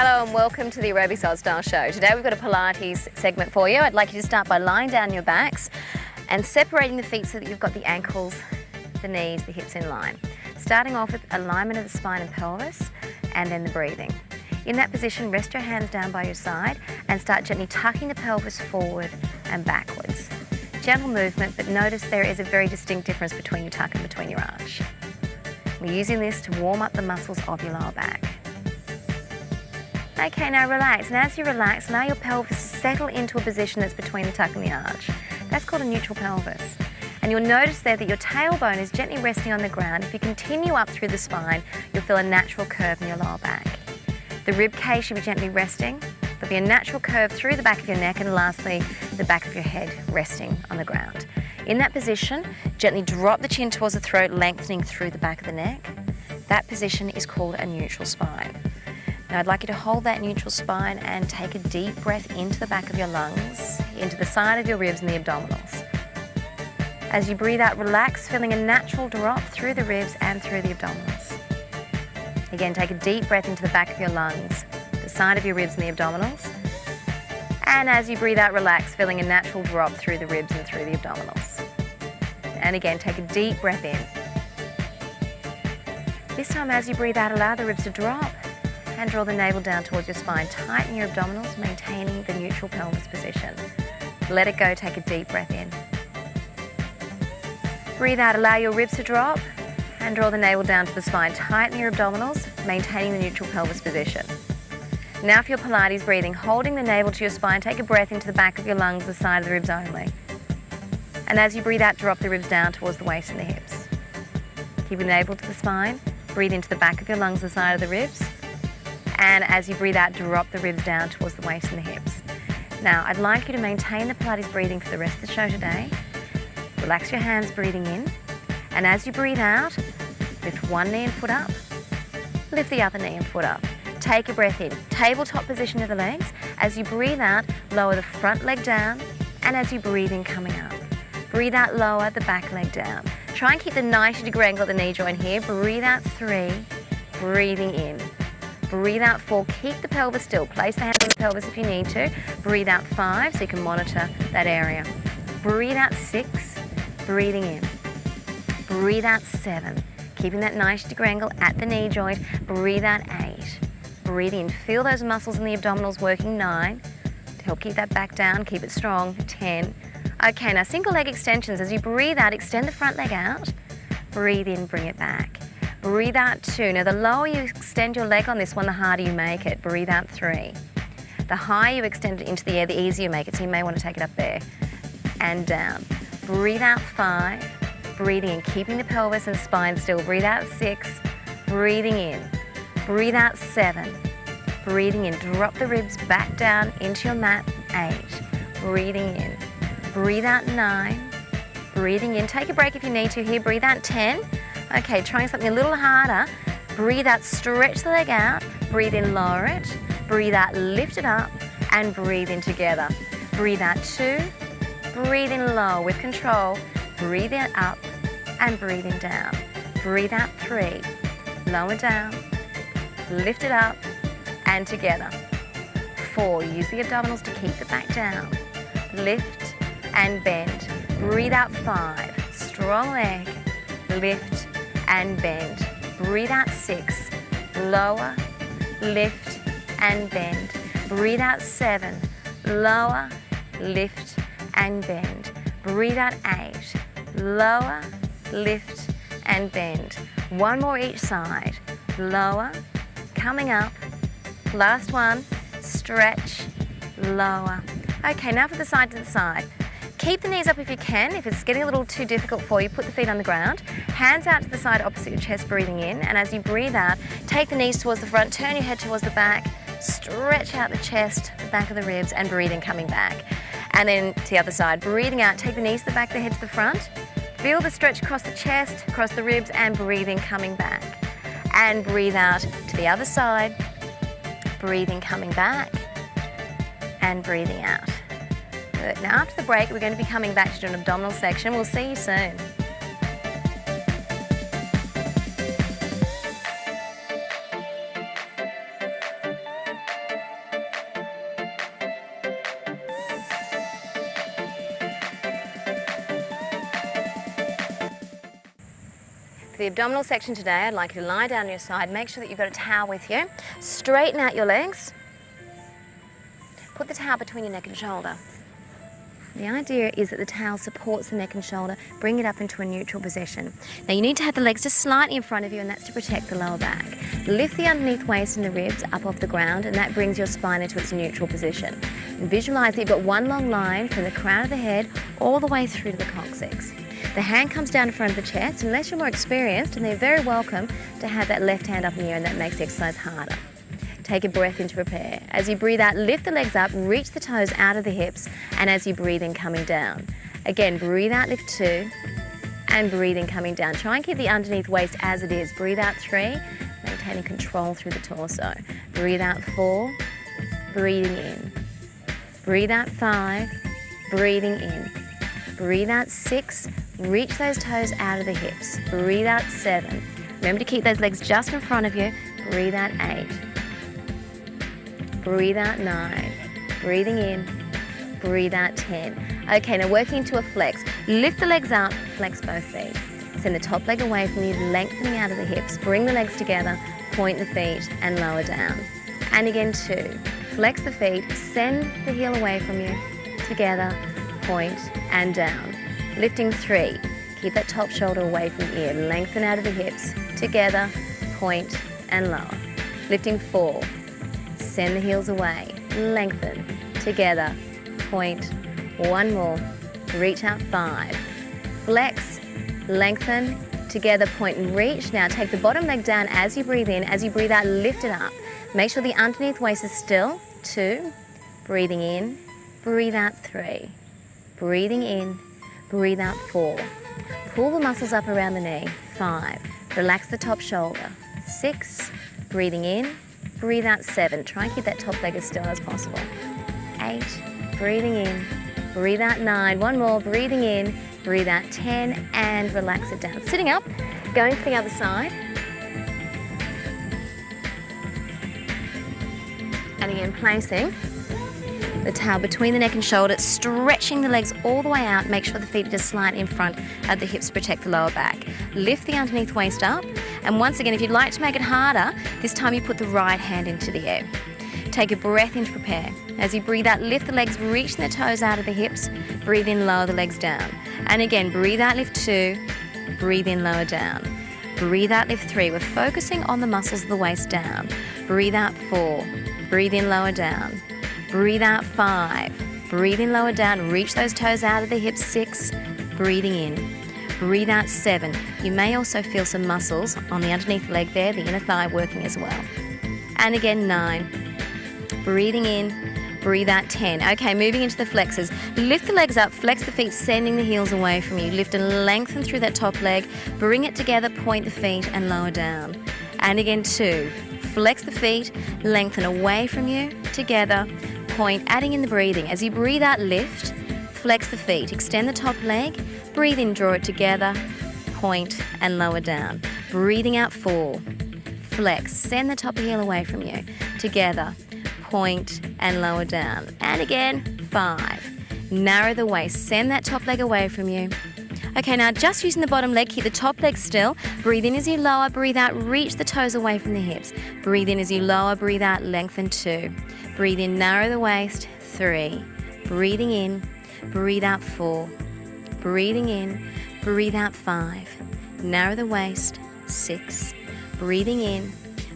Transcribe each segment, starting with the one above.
Hello and welcome to the Aerobics Oz Style show. Today we've got a Pilates segment for you. I'd like you to start by lying down your backs and separating the feet so that you've got the ankles, the knees, the hips in line. Starting off with alignment of the spine and pelvis and then the breathing. In that position, rest your hands down by your side and start gently tucking the pelvis forward and backwards. Gentle movement, but notice there is a very distinct difference between your tuck and between your arch. We're using this to warm up the muscles of your lower back. Okay, now relax, and as you relax, allow your pelvis to settle into a position that's between the tuck and the arch. That's called a neutral pelvis. And you'll notice there that your tailbone is gently resting on the ground. If you continue up through the spine, you'll feel a natural curve in your lower back. The rib cage should be gently resting. There'll be a natural curve through the back of your neck, and lastly, the back of your head resting on the ground. In that position, gently drop the chin towards the throat, lengthening through the back of the neck. That position is called a neutral spine. Now I'd like you to hold that neutral spine and take a deep breath into the back of your lungs, into the side of your ribs and the abdominals. As you breathe out, relax, feeling a natural drop through the ribs and through the abdominals. Again, take a deep breath into the back of your lungs, the side of your ribs and the abdominals. And as you breathe out, relax, feeling a natural drop through the ribs and through the abdominals. And again, take a deep breath in. This time, as you breathe out, allow the ribs to drop and draw the navel down towards your spine. Tighten your abdominals, maintaining the neutral pelvis position. Let it go, take a deep breath in. Breathe out, allow your ribs to drop and draw the navel down to the spine. Tighten your abdominals, maintaining the neutral pelvis position. Now for your Pilates breathing, holding the navel to your spine, take a breath into the back of your lungs, the side of the ribs only. And as you breathe out, drop the ribs down towards the waist and the hips. Keep the navel to the spine, breathe into the back of your lungs, the side of the ribs. And as you breathe out, drop the ribs down towards the waist and the hips. Now, I'd like you to maintain the Pilates breathing for the rest of the show today. Relax your hands breathing in. And as you breathe out, lift one knee and foot up. Lift the other knee and foot up. Take a breath in. Tabletop position of the legs. As you breathe out, lower the front leg down. And as you breathe in, coming up. Breathe out, lower the back leg down. Try and keep the 90-degree angle at the knee joint here. Breathe out 3, breathing in. Breathe out 4, keep the pelvis still. Place the hands on the pelvis if you need to. Breathe out 5 so you can monitor that area. Breathe out 6, breathing in. Breathe out 7, keeping that 90-degree angle at the knee joint. Breathe out 8, breathe in. Feel those muscles in the abdominals working. 9, to help keep that back down, keep it strong. 10. Okay, now single leg extensions. As you breathe out, extend the front leg out. Breathe in, bring it back. Breathe out 2. Now the lower you extend your leg on this one, the harder you make it. Breathe out 3. The higher you extend it into the air, the easier you make it, so you may want to take it up there and down. Breathe out 5, breathing in, keeping the pelvis and spine still. Breathe out 6, breathing in. Breathe out 7, breathing in. Drop the ribs back down into your mat. 8, breathing in. Breathe out 9, breathing in. Take a break if you need to here. Breathe out 10. Okay, trying something a little harder. Breathe out, stretch the leg out. Breathe in, lower it. Breathe out, lift it up. And breathe in together. Breathe out 2. Breathe in low with control. Breathe in up and breathing down. Breathe out 3. Lower down. Lift it up and together. 4. Use the abdominals to keep the back down. Lift and bend. Breathe out 5. Strong leg. Lift and bend. Breathe out 6, lower, lift and bend. Breathe out 7, lower, lift and bend. Breathe out 8, lower, lift and bend. One more each side. Lower, coming up. Last one, stretch, lower. Okay, now for the side to the side. Keep the knees up if you can. If it's getting a little too difficult for you, put the feet on the ground. Hands out to the side opposite your chest, breathing in. And as you breathe out, take the knees towards the front, turn your head towards the back, stretch out the chest, the back of the ribs, and breathe in, coming back. And then to the other side, breathing out, take the knees to the back, the head to the front. Feel the stretch across the chest, across the ribs, and breathe in, coming back. And breathe out to the other side, breathing, coming back, and breathing out. Good. Now after the break, we're going to be coming back to do an abdominal section. We'll see you soon. the abdominal section today, I'd like you to lie down on your side, make sure that you've got a towel with you, straighten out your legs, put the towel between your neck and shoulder. The idea is that the towel supports the neck and shoulder, bring it up into a neutral position. Now you need to have the legs just slightly in front of you, and that's to protect the lower back. Lift the underneath waist and the ribs up off the ground, and that brings your spine into its neutral position. And visualize that you've got one long line from the crown of the head all the way through to the coccyx. The hand comes down in front of the chest, unless you're more experienced, and they're very welcome to have that left hand up in the air, and that makes the exercise harder. Take a breath in to prepare. As you breathe out, lift the legs up, reach the toes out of the hips, and as you breathe in, coming down. Again, breathe out, lift 2, and breathe in, coming down. Try and keep the underneath waist as it is. Breathe out 3, maintaining control through the torso. Breathe out 4, breathing in. Breathe out 5, breathing in. Breathe out 6, reach those toes out of the hips. Breathe out 7. Remember to keep those legs just in front of you. Breathe out 8. Breathe out 9, breathing in, breathe out 10. Okay, now working into a flex. Lift the legs up, flex both feet. Send the top leg away from you, lengthening out of the hips. Bring the legs together, point the feet and lower down. And again 2, flex the feet, send the heel away from you, together, point and down. Lifting 3, keep that top shoulder away from ear, lengthen out of the hips, together, point and lower. Lifting 4, send the heels away, lengthen, together, point, 1 more, reach out 5, flex, lengthen, together, point and reach. Now take the bottom leg down as you breathe in, as you breathe out, lift it up. Make sure the underneath waist is still, 2, breathing in, breathe out 3, breathing in, breathe out 4. Pull the muscles up around the knee, 5, relax the top shoulder, 6, breathing in, breathe out 7. Try and keep that top leg as still as possible. 8, breathing in, breathe out 9. 1 more, breathing in, breathe out 10, and relax it down. Sitting up, going to the other side. And again, placing the towel between the neck and shoulder, stretching the legs all the way out. Make sure the feet are just slightly in front of the hips to protect the lower back. Lift the underneath waist up. And once again, if you'd like to make it harder, this time you put the right hand into the air. Take a breath in to prepare. As you breathe out, lift the legs, reaching the toes out of the hips. Breathe in, lower the legs down. And again, breathe out, lift 2. Breathe in, lower down. Breathe out, lift 3. We're focusing on the muscles of the waist down. Breathe out 4. Breathe in, lower down. Breathe out 5. Breathe in, lower down. Reach those toes out of the hips. 6. Breathing in. Breathe out 7. You may also feel some muscles on the underneath leg there, the inner thigh working as well. And again 9. Breathing in, breathe out 10. Okay, moving into the flexes. Lift the legs up, flex the feet, sending the heels away from you. Lift and lengthen through that top leg. Bring it together, point the feet and lower down. And again 2. Flex the feet, lengthen away from you, together, point, adding in the breathing. As you breathe out, lift, flex the feet, extend the top leg, breathe in, draw it together, point and lower down. Breathing out 4, flex, send the top heel away from you, together, point and lower down. And again, 5, narrow the waist, send that top leg away from you. Okay, now just using the bottom leg, keep the top leg still. Breathe in as you lower, breathe out, reach the toes away from the hips. Breathe in as you lower, breathe out, lengthen 2. Breathe in, narrow the waist, 3. Breathing in, breathe out 4. Breathing in, breathe out 5. Narrow the waist, 6. Breathing in,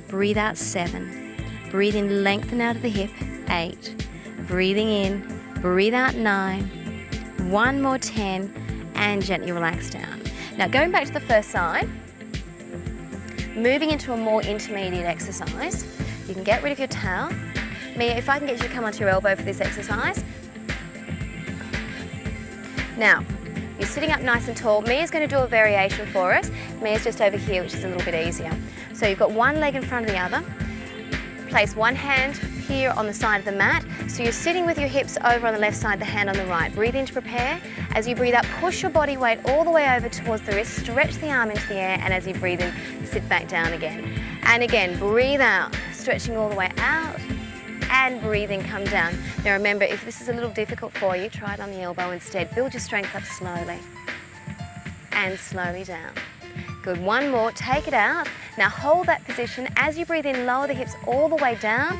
breathe out 7. Breathe in, lengthen out of the hip, 8. Breathing in, breathe out 9. 1 more, 10. And gently relax down. Now going back to the first side, moving into a more intermediate exercise. You can get rid of your towel. Mia, if I can get you to come onto your elbow for this exercise. Now, you're sitting up nice and tall. Mia's going to do a variation for us. Mia's just over here, which is a little bit easier. So you've got one leg in front of the other. Place one hand here on the side of the mat. So you're sitting with your hips over on the left side, the hand on the right. Breathe in to prepare. As you breathe out, push your body weight all the way over towards the wrist. Stretch the arm into the air, and as you breathe in, sit back down again. And again, breathe out, stretching all the way out, and breathe in, come down. Now remember, if this is a little difficult for you, try it on the elbow instead. Build your strength up slowly, and slowly down. Good, one more, take it out. Now hold that position. As you breathe in, lower the hips all the way down.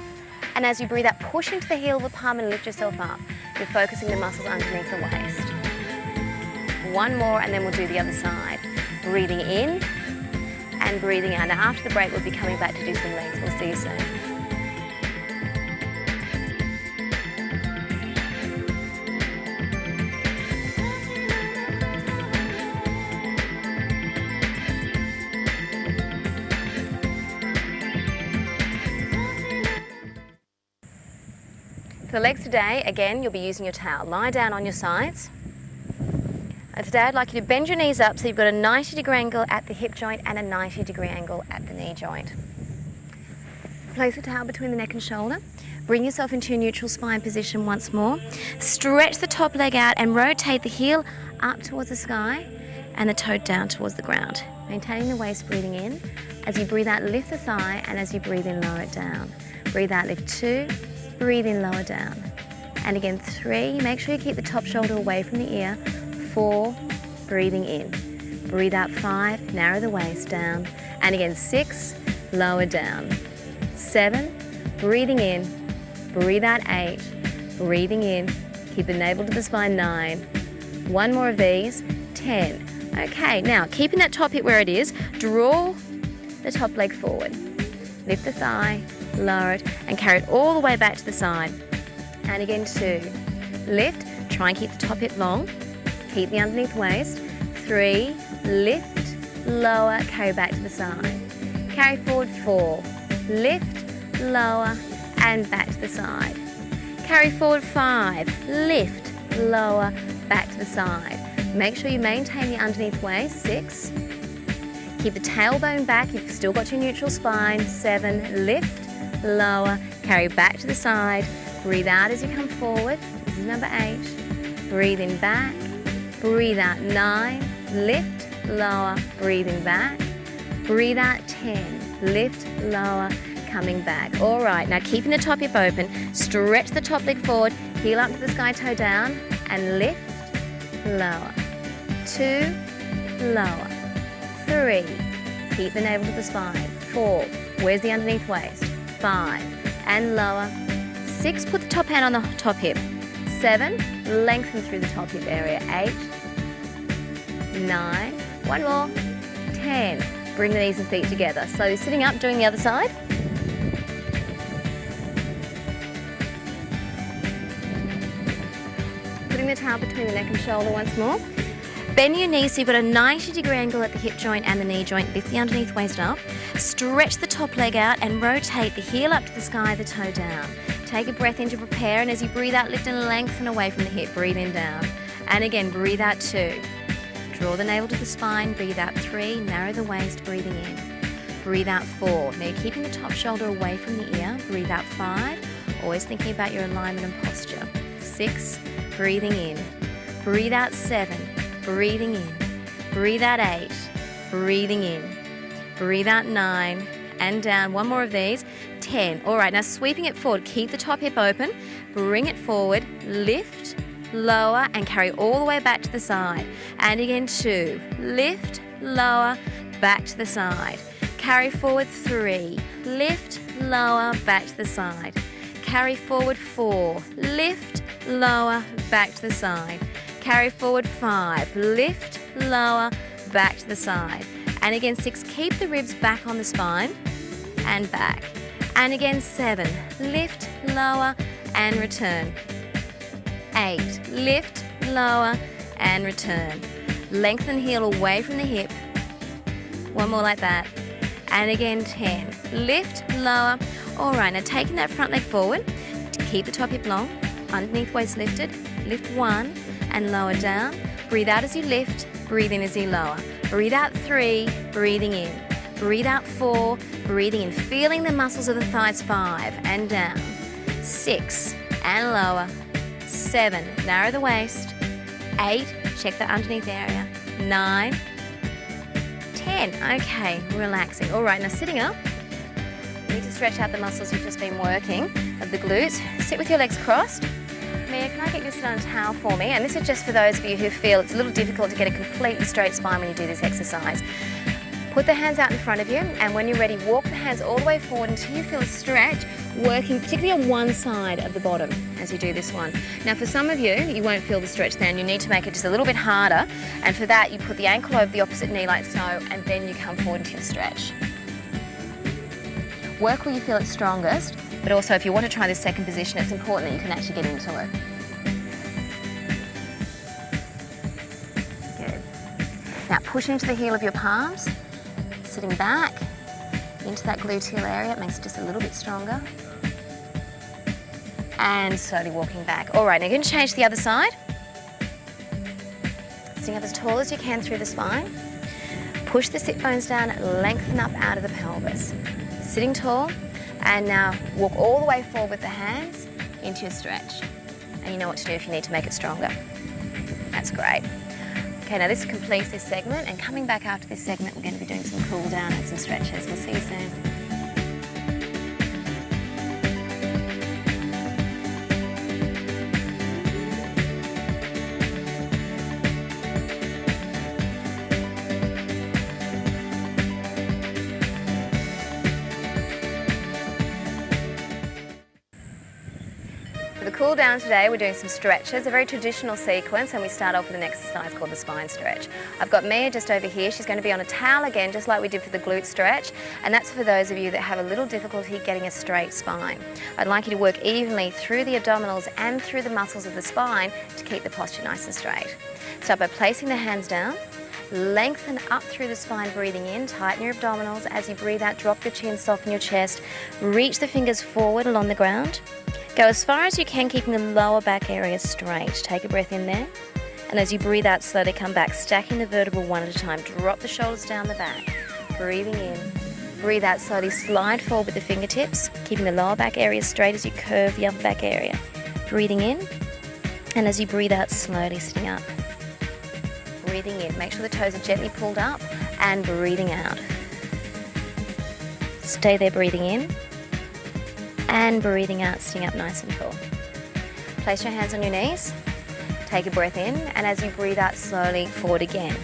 And as you breathe out, push into the heel of the palm and lift yourself up. You're focusing the muscles underneath the waist. One more, and then we'll do the other side. Breathing in and breathing out. Now after the break, we'll be coming back to do some legs. We'll see you soon. For the legs today, again, you'll be using your towel. Lie down on your sides. And today I'd like you to bend your knees up so you've got a 90-degree angle at the hip joint and a 90-degree angle at the knee joint. Place the towel between the neck and shoulder. Bring yourself into a neutral spine position once more. Stretch the top leg out and rotate the heel up towards the sky and the toe down towards the ground. Maintaining the waist, breathing in. As you breathe out, lift the thigh, and as you breathe in, lower it down. Breathe out, lift 2. Breathe in, lower down. And again, 3. Make sure you keep the top shoulder away from the ear. 4. Breathing in. Breathe out, 5. Narrow the waist down. And again, 6. Lower down. 7. Breathing in. Breathe out, 8. Breathing in. Keep the navel to the spine, 9. One more of these, 10. Okay, now keeping that top hip where it is, draw the top leg forward. Lift the thigh. Lower it and carry it all the way back to the side. And again, 2. Lift, try and keep the top hip long. Keep the underneath waist. 3, lift, lower, carry back to the side. Carry forward, 4. Lift, lower, and back to the side. Carry forward, 5. Lift, lower, back to the side. Make sure you maintain the underneath waist. 6. Keep the tailbone back. You've still got your neutral spine. 7, lift, lower, carry back to the side, breathe out as you come forward. This is number 8. Breathe in back, breathe out, 9, lift, lower, breathing back, breathe out, 10, lift, lower, coming back. All right, now keeping the top hip open, stretch the top leg forward, heel up to the sky, toe down, and lift, lower, 2, lower, 3, keep the navel to the spine, 4, where's the underneath waist? 5, and lower. 6, put the top hand on the top hip. 7, lengthen through the top hip area. 8, 9, one more. 10, bring the knees and feet together. Slowly sitting up, doing the other side. Putting the towel between the neck and shoulder once more. Bend your knees so you've got a 90-degree angle at the hip joint and the knee joint. Lift the underneath waist up. Stretch the top leg out and rotate the heel up to the sky, the toe down. Take a breath in to prepare, and as you breathe out, lift and lengthen away from the hip. Breathe in, down. And again, breathe out, 2. Draw the navel to the spine. Breathe out, 3. Narrow the waist, breathing in. Breathe out, 4. Now you're keeping the top shoulder away from the ear. Breathe out, 5. Always thinking about your alignment and posture. 6. Breathing in. Breathe out, 7. Breathing in. Breathe out, 8. Breathing in. Breathe out, 9. And down. One more of these. 10. All right, now sweeping it forward. Keep the top hip open. Bring it forward. Lift, lower, and carry all the way back to the side. And again, 2. Lift, lower, back to the side. Carry forward, 3. Lift, lower, back to the side. Carry forward, 4. Lift, lower, back to the side. Carry forward, 5, lift, lower, back to the side. And again, 6, keep the ribs back on the spine and back. And again, 7, lift, lower, and return. 8, lift, lower, and return. Lengthen heel away from the hip. One more like that. And again, 10, lift, lower. All right, now taking that front leg forward, keep the top hip long, underneath waist lifted, lift 1, and lower down. Breathe out as you lift, breathe in as you lower. Breathe out, 3, breathing in. Breathe out, 4, breathing in, feeling the muscles of the thighs, 5, and down. 6, and lower. 7, narrow the waist. 8, check the underneath area. 9, 10, okay, relaxing. All right, now sitting up, you need to stretch out the muscles you've just been working of the glutes. Sit with your legs crossed. Mia, can I get you to sit on a towel for me? And this is just for those of you who feel it's a little difficult to get a completely straight spine when you do this exercise. Put the hands out in front of you, and when you're ready, walk the hands all the way forward until you feel a stretch, working particularly on one side of the bottom as you do this one. Now for some of you, you won't feel the stretch there, and you need to make it just a little bit harder, and for that you put the ankle over the opposite knee like so, and then you come forward into your stretch. Work where you feel it strongest, but also if you want to try this second position, it's important that you can actually get into it. Good. Now push into the heel of your palms, sitting back into that gluteal area. It makes it just a little bit stronger. And slowly walking back. All right, now you're going to change to the other side. Sitting up as tall as you can through the spine. Push the sit bones down, lengthen up out of the pelvis. Sitting tall, and now walk all the way forward with the hands into your stretch. And you know what to do if you need to make it stronger. That's great. Okay, now this completes this segment, and coming back after this segment, we're going to be doing some cool down and some stretches. We'll see you soon. For the cool down today, we're doing some stretches, a very traditional sequence, and we start off with an exercise called the spine stretch. I've got Mia just over here. She's going to be on a towel again, just like we did for the glute stretch, and that's for those of you that have a little difficulty getting a straight spine. I'd like you to work evenly through the abdominals and through the muscles of the spine to keep the posture nice and straight. Start by placing the hands down. Lengthen up through the spine, breathing in, tighten your abdominals. As you breathe out, drop your chin, soften your chest. Reach the fingers forward along the ground. Go as far as you can, keeping the lower back area straight. Take a breath in there. And as you breathe out, slowly come back, stacking the vertebrae one at a time. Drop the shoulders down the back. Breathing in. Breathe out, slowly slide forward with the fingertips, keeping the lower back area straight as you curve the upper back area. Breathing in. And as you breathe out, slowly sitting up. Breathing in. Make sure the toes are gently pulled up, and breathing out. Stay there, breathing in. And breathing out, sitting up nice and tall. Place your hands on your knees. Take a breath in, and as you breathe out, slowly forward again.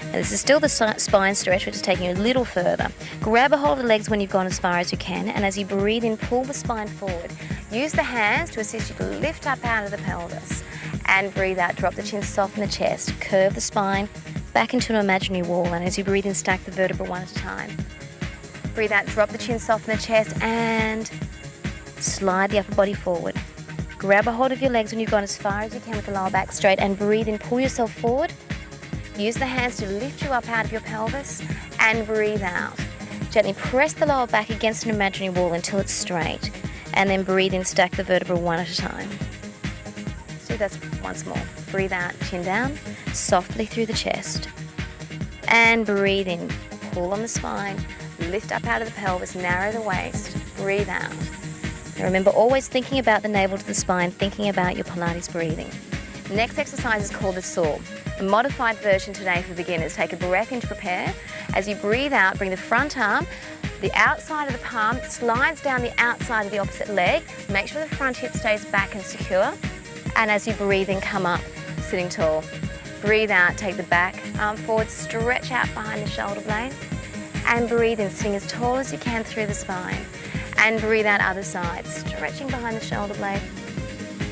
Now this is still the spine stretch, which is taking you a little further. Grab a hold of the legs when you've gone as far as you can, and as you breathe in, pull the spine forward. Use the hands to assist you to lift up out of the pelvis. And breathe out, drop the chin, soften the chest, curve the spine back into an imaginary wall, and as you breathe in, stack the vertebrae one at a time. Breathe out, drop the chin, soften the chest, and slide the upper body forward. Grab a hold of your legs when you've gone as far as you can with the lower back straight, and breathe in, pull yourself forward. Use the hands to lift you up out of your pelvis, and breathe out. Gently press the lower back against an imaginary wall until it's straight, and then breathe in, stack the vertebrae one at a time. Do that once more. Breathe out, chin down, softly through the chest, and breathe in, pull on the spine, lift up out of the pelvis, narrow the waist, breathe out. Now remember, always thinking about the navel to the spine, thinking about your Pilates breathing. The next exercise is called the saw. A modified version today for beginners. Take a breath in to prepare. As you breathe out, bring the front arm, the outside of the palm slides down the outside of the opposite leg. Make sure the front hip stays back and secure. And as you breathe in, come up, sitting tall. Breathe out, take the back arm forward, stretch out behind the shoulder blade. And breathe in, sitting as tall as you can through the spine. And breathe out other side, stretching behind the shoulder blade.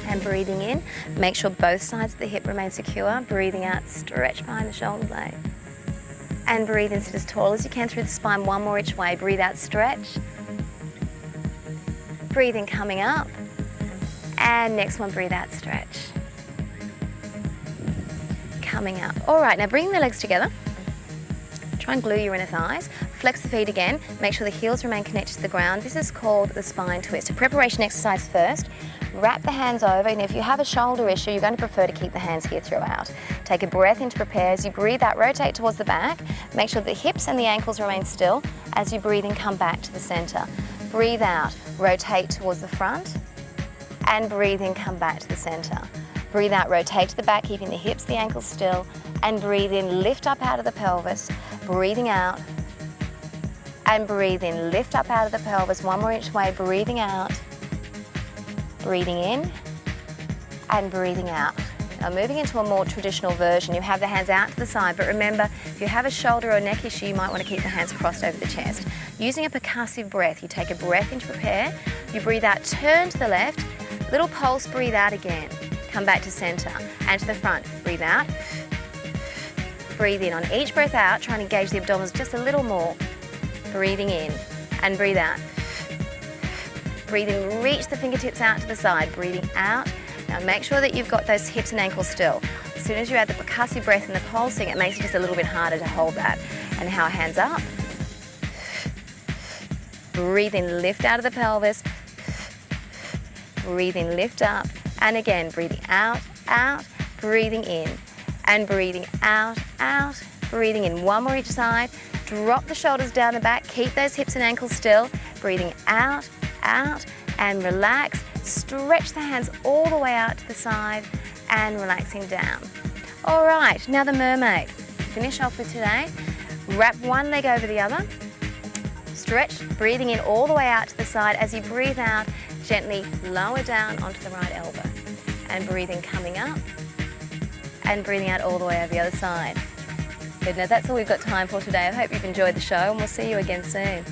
And breathing in, make sure both sides of the hip remain secure. Breathing out, stretch behind the shoulder blade. And breathe in, sit as tall as you can through the spine, one more each way. Breathe out, stretch. Breathe in, coming up. And next one, breathe out, stretch. Coming up. All right, now bring the legs together. Try and glue your inner thighs. Flex the feet again. Make sure the heels remain connected to the ground. This is called the spine twist. A preparation exercise first. Wrap the hands over, and if you have a shoulder issue, you're going to prefer to keep the hands here throughout. Take a breath in to prepare. As you breathe out, rotate towards the back. Make sure the hips and the ankles remain still. As you breathe in, come back to the center. Breathe out, rotate towards the front. And breathe in, come back to the center. Breathe out, rotate to the back, keeping the hips, the ankles still. And breathe in, lift up out of the pelvis. Breathing out. And breathe in, lift up out of the pelvis, one more each way, breathing out. Breathing in and breathing out. Now moving into a more traditional version, you have the hands out to the side, but remember, if you have a shoulder or neck issue, you might want to keep the hands crossed over the chest. Using a percussive breath, you take a breath in to prepare, you breathe out, turn to the left, little pulse, breathe out again. Come back to center and to the front, breathe out, breathe in. On each breath out, try and engage the abdominals just a little more. Breathing in and breathe out. Breathe in, reach the fingertips out to the side, breathing out. Now make sure that you've got those hips and ankles still. As soon as you add the percussive breath and the pulsing, it makes it just a little bit harder to hold that. And now hands up. Breathe in, lift out of the pelvis. Breathe in, lift up. And again, breathing out, out, breathing in. And breathing out, out, breathing in. One more each side. Drop the shoulders down the back. Keep those hips and ankles still. Breathing out, out, and relax. Stretch the hands all the way out to the side and relaxing down. All right, now the mermaid. Finish off with today. Wrap one leg over the other. Stretch, breathing in all the way out to the side. As you breathe out, gently lower down onto the right elbow. And breathing coming up and breathing out all the way over the other side. Good, now that's all we've got time for today. I hope you've enjoyed the show and we'll see you again soon.